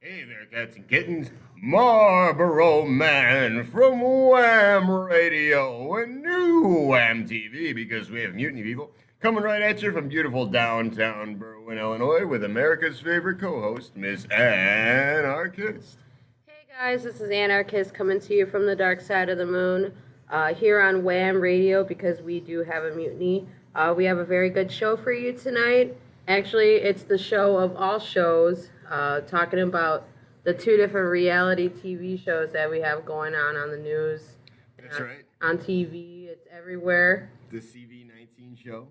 Hey there, cats and kittens. Marlboro Man from Wham Radio and new Wham TV because we have mutiny people coming right at you from beautiful downtown Berwyn, Illinois with America's favorite co-host, Miss Anarchist. Hey guys, this is Anarchist coming to you from the dark side of the moon here on Wham Radio because we do have a mutiny. We have a very good show for you tonight. Actually, it's the show of all shows, talking about the two different reality TV shows that we have going on the news. That's right. On TV, it's everywhere. The CV19 show.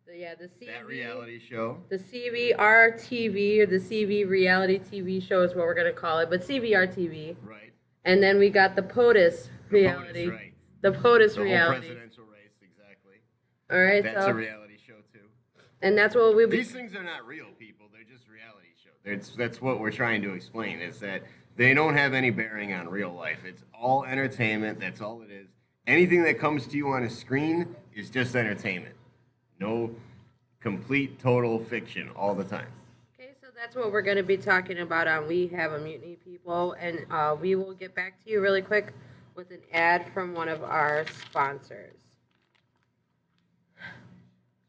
The CV, that reality show. The CVRTV, or the CV Reality TV show is what we're going to call it, but CVRTV. Right. And then we got the POTUS reality. POTUS, right. The POTUS the reality. Whole presidential race, exactly. All right, That's a reality show, too. And that's what we. These things are not real, people. They're just reality shows. That's what we're trying to explain, is that they don't have any bearing on real life. It's all entertainment. That's all it is. Anything that comes to you on a screen is just entertainment. No complete, total fiction all the time. Okay, so that's what we're going to be talking about on We Have a Mutiny, people. And we will get back to you really quick with an ad from one of our sponsors.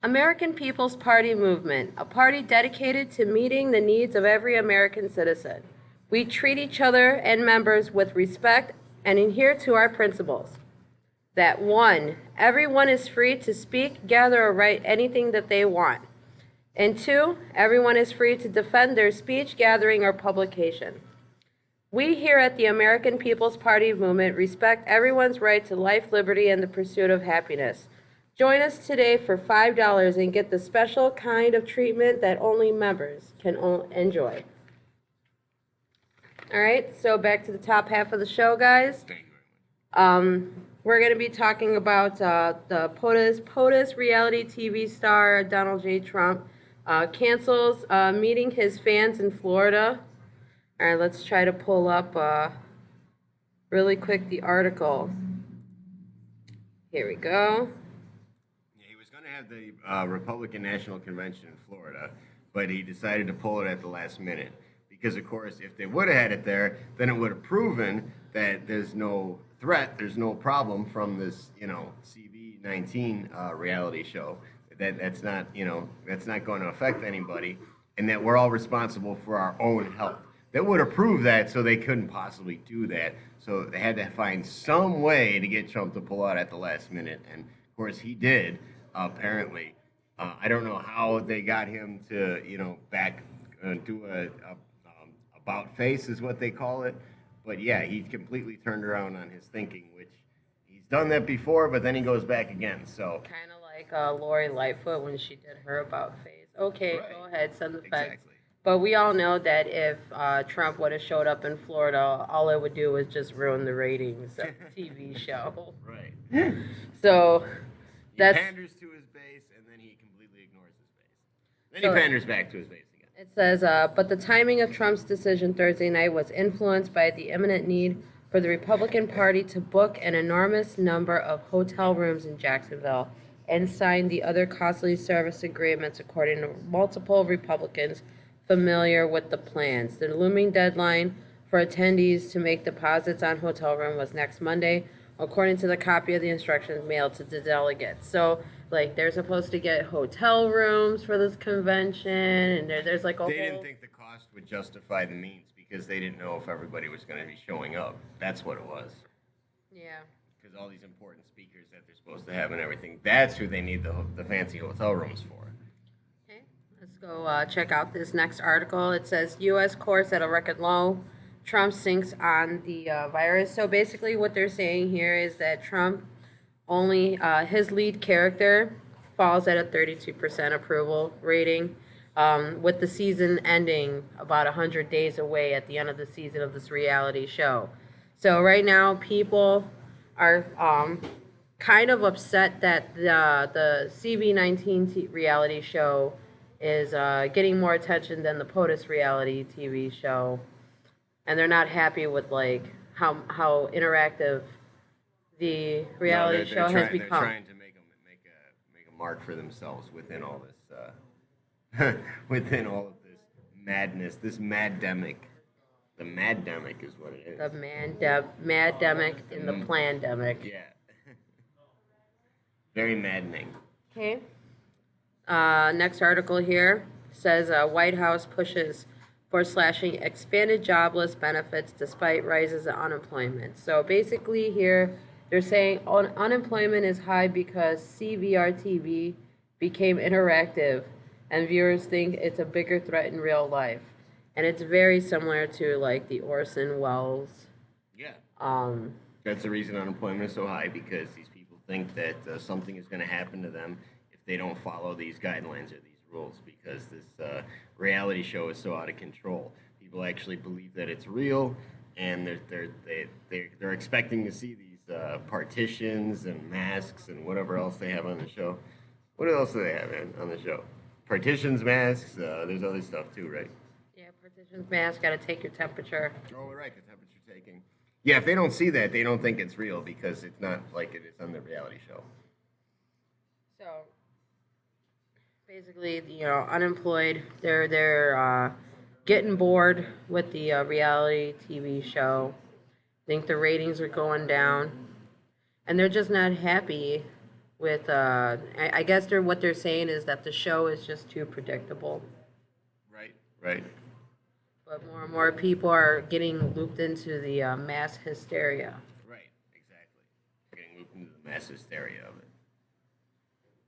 American People's Party Movement, a party dedicated to meeting the needs of every American citizen. We treat each other and members with respect and adhere to our principles. That 1, everyone is free to speak, gather, or write anything that they want. And 2, everyone is free to defend their speech, gathering, or publication. We here at the American People's Party Movement respect everyone's right to life, liberty, and the pursuit of happiness. Join us today for $5 and get the special kind of treatment that only members can enjoy. All right, so back to the top half of the show, guys. Thank you very much. We're going to be talking about the POTUS reality TV star Donald J. Trump cancels meeting his fans in Florida. All right, let's try to pull up really quick the article. Here we go. He was going to have the Republican National Convention in Florida, but he decided to pull it at the last minute. Because, of course, if they would have had it there, then it would have proven that there's no threat, there's no problem from this, CV19 reality show. That's not going to affect anybody, and that we're all responsible for our own health. That would have proved that, so they couldn't possibly do that. So they had to find some way to get Trump to pull out at the last minute, and of course he did. Apparently, I don't know how they got him to, back do a about face is what they call it. But yeah, he completely turned around on his thinking, which he's done that before, but then he goes back again. So kind of like Lori Lightfoot when she did her about face. Okay, right. Go ahead, send the facts. Exactly. But we all know that if Trump would have showed up in Florida, all it would do was just ruin the ratings of the TV show. Right. So he panders to his base, and then he completely ignores his base. Then he panders back to his base. It says, but the timing of Trump's decision Thursday night was influenced by the imminent need for the Republican Party to book an enormous number of hotel rooms in Jacksonville and sign the other costly service agreements, according to multiple Republicans familiar with the plans. The looming deadline for attendees to make deposits on hotel room was next Monday, according to the copy of the instructions mailed to the delegates. So, they're supposed to get hotel rooms for this convention, and there's like a They didn't think the cost would justify the means because they didn't know if everybody was going to be showing up. That's what it was. Yeah. Because all these important speakers that they're supposed to have and everything, that's who they need the fancy hotel rooms for. Okay, let's go check out this next article. It says, U.S. courts at a record low. Trump sinks on the virus. So basically what they're saying here is that Trump only his lead character falls at a 32% approval rating, with the season ending about 100 days away at the end of the season of this reality show. So right now, people are kind of upset that the CV19 reality show is getting more attention than the POTUS reality TV show, and they're not happy with how interactive the reality show has become. They're trying to make a mark for themselves within all this, within all of this madness, this maddemic The maddemic is what it is. The maddemic and the plandemic. Yeah. Very maddening. Okay. Next article here says White House pushes for slashing expanded jobless benefits despite rises in unemployment. So basically here they're saying unemployment is high because CVRTV became interactive and viewers think it's a bigger threat in real life. And it's very similar to like the Orson Welles. Yeah. Um, That's the reason unemployment is so high, because these people think that something is going to happen to them if they don't follow these guidelines or these rules, because this reality show is so out of control. People actually believe that it's real, and they're expecting to see these partitions and masks and whatever else they have on the show. What else do they have on the show? Partitions, masks. There's other stuff too, right? yeah, partitions, mask, gotta take your temperature. Oh, right, the temperature taking. Yeah, if they don't see that, they don't think it's real, because it's not like it is on the reality show. So basically, you know, unemployed, they're getting bored with the reality TV show. Think the ratings are going down, and they're just not happy with. I guess what they're saying is that the show is just too predictable. Right, right. But more and more people are getting looped into the mass hysteria. Right, exactly. Getting looped into the mass hysteria of it.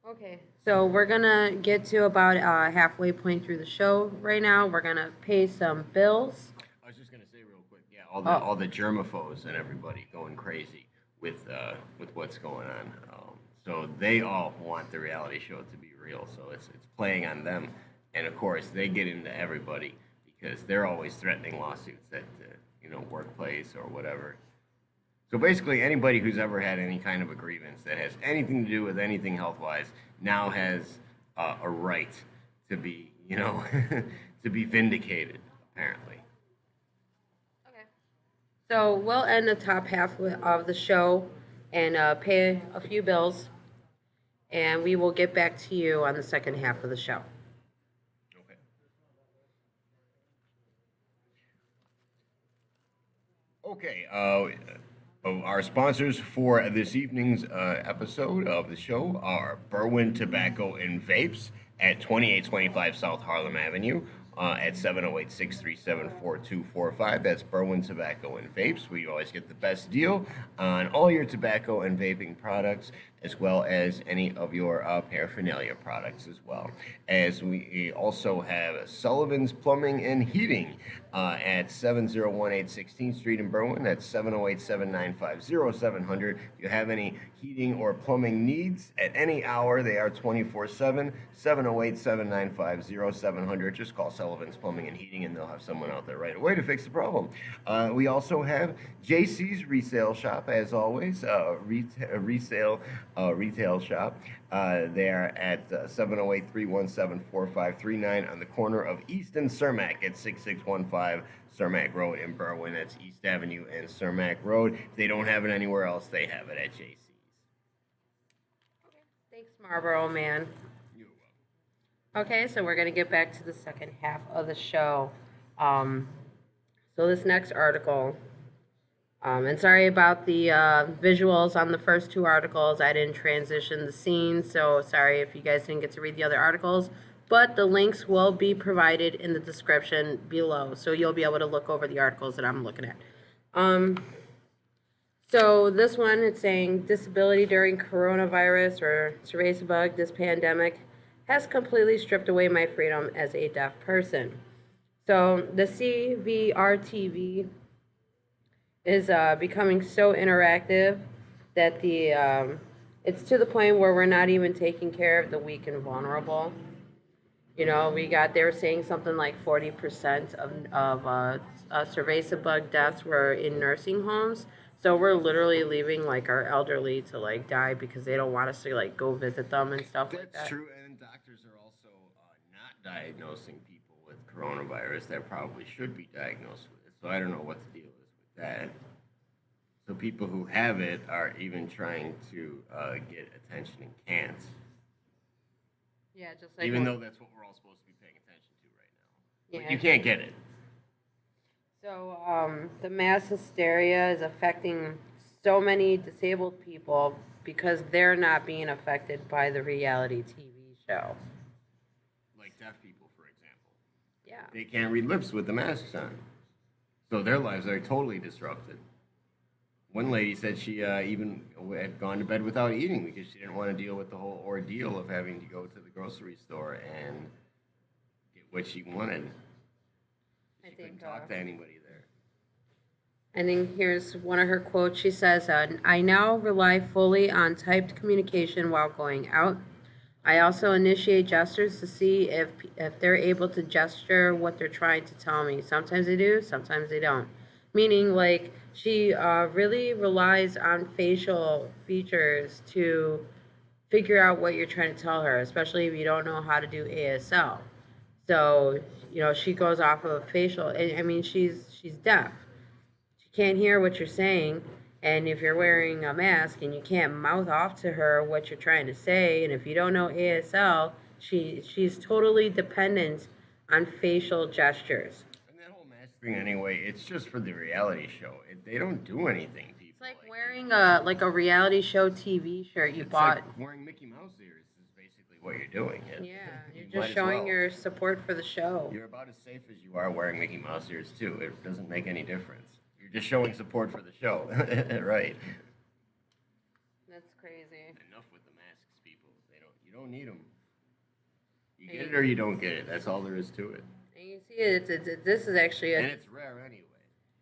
Okay, so we're gonna get to about halfway point through the show right now. We're gonna pay some bills. I was just gonna say real quick, yeah, all the germaphobes and everybody going crazy with what's going on. So they all want the reality show to be real. So it's playing on them, and of course they get into everybody, because they're always threatening lawsuits at workplace or whatever. So basically, anybody who's ever had any kind of a grievance that has anything to do with anything health-wise now has a right to be, to be vindicated, apparently. Okay. So we'll end the top half of the show and pay a few bills, and we will get back to you on the second half of the show. Okay. Our sponsors for this evening's episode of the show are Berwyn Tobacco and Vapes at 2825 South Harlem Avenue at 708-637-4245. That's Berwyn Tobacco and Vapes. We always get the best deal on all your tobacco and vaping products, as well as any of your paraphernalia products as well. As we also have Sullivan's Plumbing and Heating at 7018 16th Street in Berwyn. That's 708-795-0700. If you have any heating or plumbing needs at any hour, they are 24/7, 708-795-0700. Just call Sullivan's Plumbing and Heating, and they'll have someone out there right away to fix the problem. We also have Jaci's Resale Shop, as always, resale retail shop. They're at 708-317-4539 on the corner of East and Cermak at 6615 Cermak Road in Berwyn. That's East Avenue and Cermak Road. If they don't have it anywhere else, they have it at Jaci's. Thanks, Marlboro Man. You're welcome. Okay, so we're going to get back to the second half of the show. So this next article, and sorry about the visuals on the first two articles. I didn't transition the scenes, so sorry if you guys didn't get to read the other articles. But the links will be provided in the description below, so you'll be able to look over the articles that I'm looking at. So this one, it's saying disability during coronavirus or cerveza bug, this pandemic, has completely stripped away my freedom as a deaf person. So the CVRTV is becoming so interactive that it's to the point where we're not even taking care of the weak and vulnerable. They were saying something like 40% of cerveza bug deaths were in nursing homes. So we're literally leaving like our elderly to like die because they don't want us to like go visit them and stuff like that. That's true, and doctors are also not diagnosing people with coronavirus that probably should be diagnosed with it. So I don't know what the deal is with that. So people who have it are even trying to get attention and can't. Yeah, just like even though that's what we're all supposed to be paying attention to right now. Yeah. But you can't get it. So So, the mass hysteria is affecting so many disabled people because they're not being affected by the reality TV show. Like deaf people, for example. Yeah. They can't read lips with the masks on. So their lives are totally disrupted. One lady said she even had gone to bed without eating because she didn't want to deal with the whole ordeal of having to go to the grocery store and get what she wanted. She couldn't talk to anybody there. I think here's one of her quotes. She says, I now rely fully on typed communication while going out. I also initiate gestures to see if they're able to gesture what they're trying to tell me. Sometimes they do, sometimes they don't. Meaning, like, she really relies on facial features to figure out what you're trying to tell her, especially if you don't know how to do ASL. So, she goes off of facial. I mean, she's deaf. She can't hear what you're saying. And if you're wearing a mask and you can't mouth off to her what you're trying to say, and if you don't know ASL, she's totally dependent on facial gestures. And that whole mask thing, anyway, it's just for the reality show. They don't do anything, people. It's like wearing a reality show TV shirt you bought. Like wearing Mickey Mouse ears is basically what you're doing. Yeah, you're Might just as showing well. your support for the show. You're about as safe as you are wearing Mickey Mouse ears too. It doesn't make any difference. You're just showing support for the show, right? That's crazy. Enough with the masks, people. You don't need them. You get it or you don't get it. That's all there is to it. And you see, this is actually And it's rare anyway.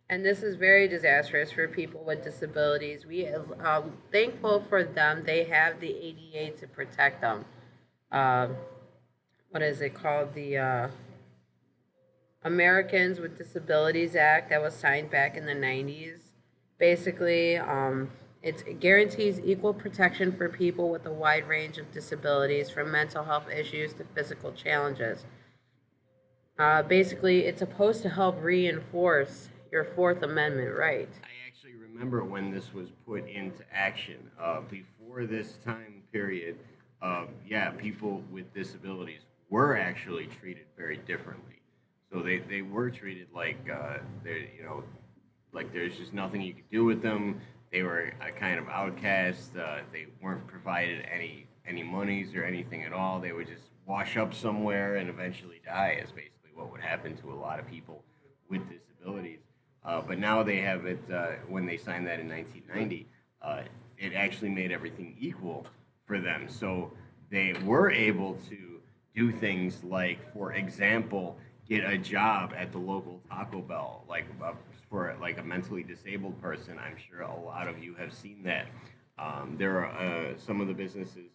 And this is very disastrous for people with disabilities. We are thankful for them. They have the ADA to protect them. What is it called? The Americans with Disabilities Act that was signed back in the 90s. Basically, it guarantees equal protection for people with a wide range of disabilities, from mental health issues to physical challenges. Basically, it's supposed to help reinforce your Fourth Amendment right. I actually remember when this was put into action. Before this time period, people with disabilities were actually treated very differently. So they were treated like like there's just nothing you could do with them. They were a kind of outcast. They weren't provided any monies or anything at all. They would just wash up somewhere and eventually die, is basically what would happen to a lot of people with disabilities. But now they have it, when they signed that in 1990, it actually made everything equal for them. So they were able to do things like, for example, get a job at the local Taco Bell, for like a mentally disabled person. I'm sure a lot of you have seen that. There are some of the businesses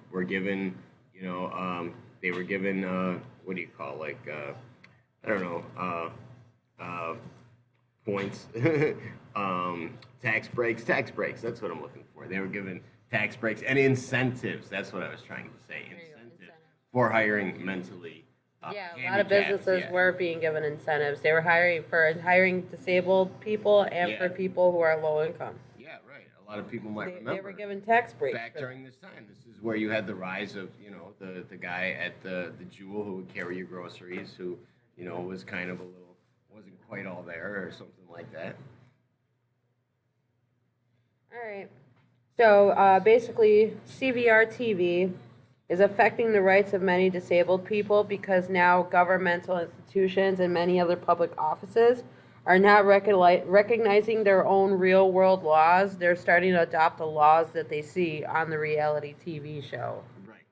were given, they were given what do you call, I don't know, points, tax breaks. That's what I'm looking for. They were given tax breaks and incentives. That's what I was trying to say. Incentives for hiring mentally. A lot of businesses were being given incentives. They were hiring disabled people and for people who are low income. Yeah, right. A lot of people might remember. They were given tax breaks. Back during this time. This is where you had the rise of, the guy at the Jewel who would carry your groceries, who, was kind of wasn't quite all there or something like that. All right. So basically, CVRTV is affecting the rights of many disabled people because now governmental institutions and many other public offices are not recognizing their own real-world laws. They're starting to adopt the laws that they see on the reality TV show. Right.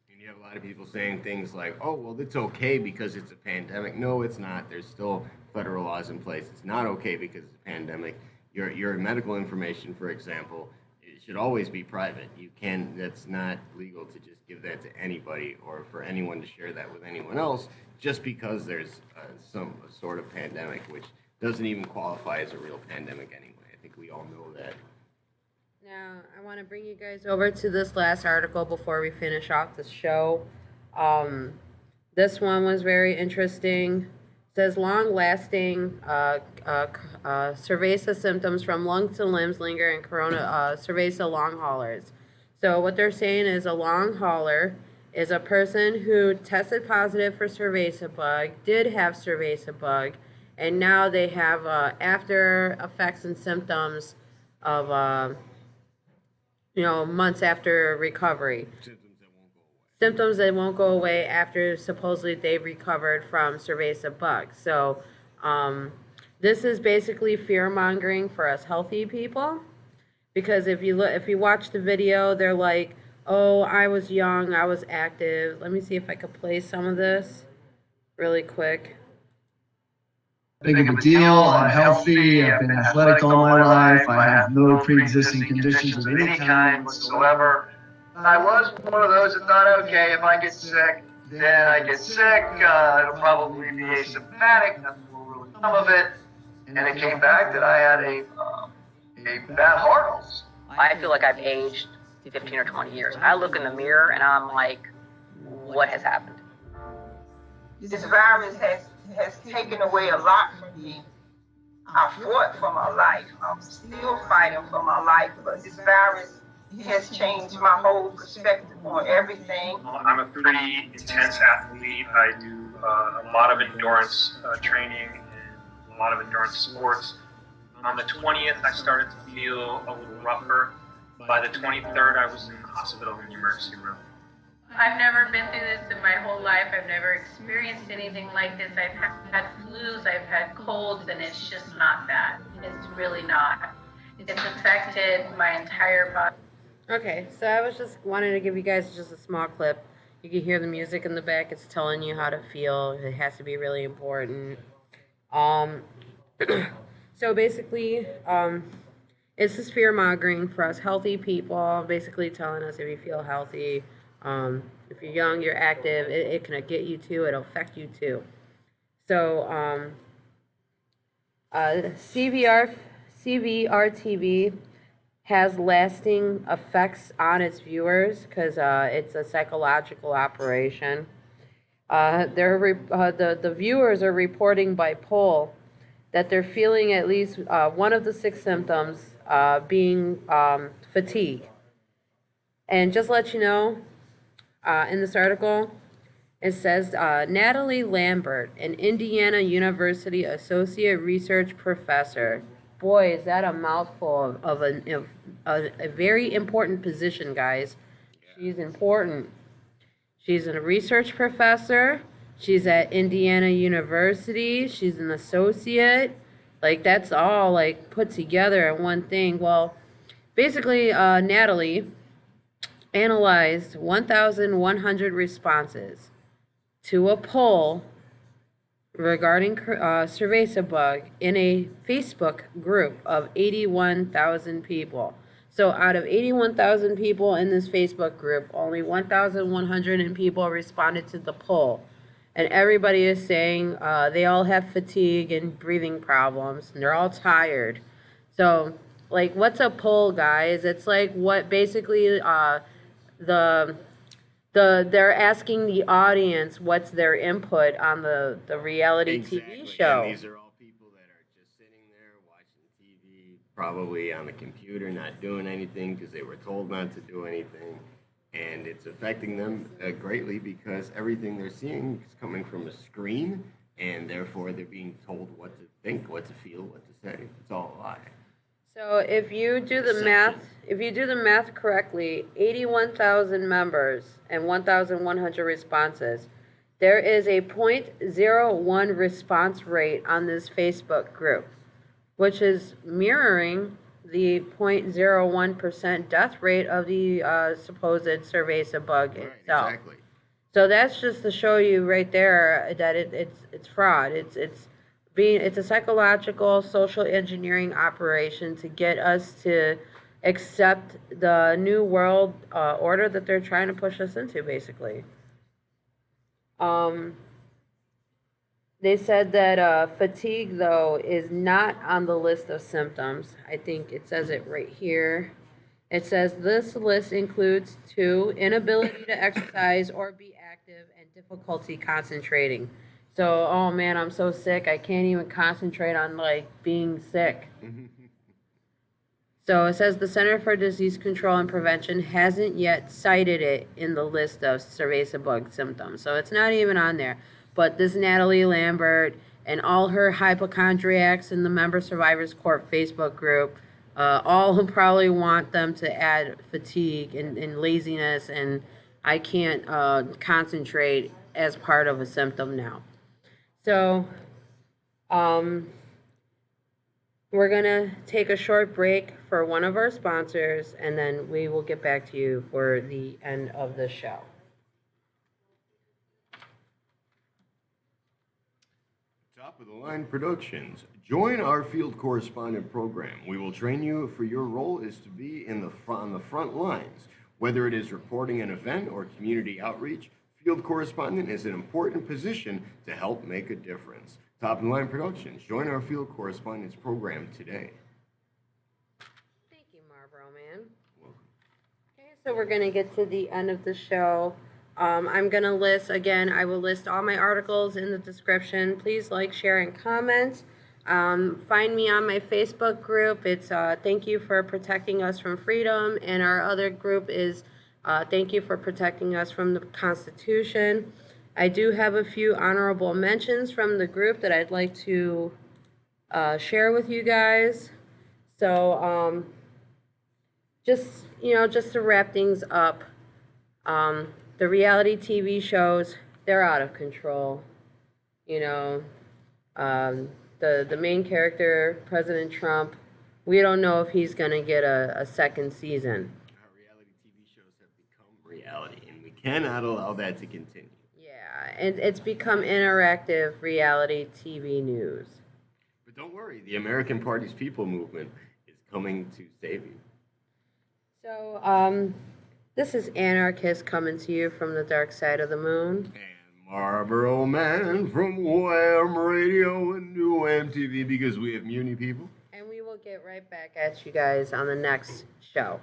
And you have a lot of people saying things like, oh, well, it's okay because it's a pandemic. No, it's not. There's still federal laws in place. It's not okay because it's a pandemic. Your medical information, for example, it should always be private. That's not legal to just give that to anybody or for anyone to share that with anyone else just because there's some sort of pandemic, which doesn't even qualify as a real pandemic anyway. I think we all know that. Now, I want to bring you guys over to this last article before we finish off the show. This one was very interesting. It says long-lasting cerveza symptoms from lungs to limbs linger in corona cerveza long haulers. So what they're saying is a long hauler is a person who tested positive for cerveza bug, did have cerveza bug, and now they have after effects and symptoms of months after recovery. Symptoms that won't go away after supposedly they've recovered from cerveza bugs. So this is basically fear mongering for us healthy people, because if you watch the video, they're like, oh, I was young, I was active. Let me see if I could play some of this really quick. Big of a deal. I'm healthy. I've been athletic all my life. I have no pre-existing conditions of any kind whatsoever. I was one of those that thought, okay, if I get sick, then I get sick. It'll probably be asymptomatic. Nothing will really come of it. And it came back that I had a bad heart ulcer. I feel like I've aged 15 or 20 years. I look in the mirror and I'm like, what has happened? This virus has taken away a lot from me. I fought for my life. I'm still fighting for my life, but this virus has changed my whole perspective on everything. I'm a pretty intense athlete. I do a lot of endurance training and a lot of endurance sports. On the 20th, I started to feel a little rougher. By the 23rd, I was in the hospital in the emergency room. I've never been through this in my whole life. I've never experienced anything like this. I've had flus, I've had colds, and it's just not that. It's really not. It's affected my entire body. Okay, so I was just wanting to give you guys just a small clip. You can hear the music in the back. It's telling you how to feel. It has to be really important. So basically, it's this fear mongering for us healthy people, basically telling us if you feel healthy, if you're young, you're active, it can get you too, it'll affect you too. So CVRTV has lasting effects on its viewers because it's a psychological operation. The viewers are reporting by poll that they're feeling at least one of the 6 symptoms being fatigue. And just to let you know, in this article, it says Natalie Lambert, an Indiana University associate research professor. Boy, is that a mouthful of a very important position, guys. She's important. She's a research professor. She's at Indiana University. She's an associate. Like, that's all, like, put together in one thing. Well, basically, Natalie analyzed 1,100 responses to a poll regarding cerveza bug in a Facebook group of 81,000 people. So out of 81,000 people in this Facebook group, only 1,100 people responded to the poll. And everybody is saying they all have fatigue and breathing problems, and they're all tired. So, like, what's a poll, guys? It's like what basically they're asking the audience what's their input on the reality TV show. And these are all people that are just sitting there watching TV, probably on the computer, not doing anything because they were told not to do anything. And it's affecting them greatly because everything they're seeing is coming from a screen, and therefore they're being told what to think, what to feel, what to say. It's all a lie. So if you do the math correctly, 81,000 members and 1,100 responses, there is a 0.01 response rate on this Facebook group, which is mirroring the 0.01% death rate of the supposed cerveza bug itself. Exactly. So that's just to show you right there that it's fraud. It's a psychological social engineering operation to get us to accept the new world order that they're trying to push us into, basically. They said that fatigue, though, is not on the list of symptoms. I think it says it right here. It says this list includes 2, inability to exercise or be active, and difficulty concentrating. So, oh man, I'm so sick, I can't even concentrate on, like, being sick. So it says the Center for Disease Control and Prevention hasn't yet cited it in the list of cerveza bug symptoms. So it's not even on there. But this Natalie Lambert and all her hypochondriacs in the Member Survivors Corp Facebook group, all probably want them to add fatigue and laziness, and I can't concentrate as part of a symptom now. So, we're going to take a short break for one of our sponsors, and then we will get back to you for the end of the show. Top of the line productions. Join our field correspondent program. We will train you for your role is to be on the front lines. Whether it is reporting an event or community outreach, field correspondent is an important position to help make a difference. Top of the line productions. Join our field correspondence program today. Thank you, Marlboro Man. Okay, so we're going to get to the end of the show. I'm going to list, again, I will list all my articles in the description. Please like, share, and comment. Find me on my Facebook group. It's Thank You for Protecting Us from Freedom. And our other group is Thank You for Protecting Us from the Constitution. I do have a few honorable mentions from the group that I'd like to share with you guys. So just to wrap things up, the reality TV shows, they're out of control. The main character, President Trump, we don't know if he's going to get a second season. Our reality TV shows have become reality, and we cannot allow that to continue. Yeah, and it's become interactive reality TV news. But don't worry, the American Party's People movement is coming to save you. So, this is Anarchist coming to you from the dark side of the moon. And Marlboro Man from Wham Radio and New MTV, because we have Muni people. And we will get right back at you guys on the next show.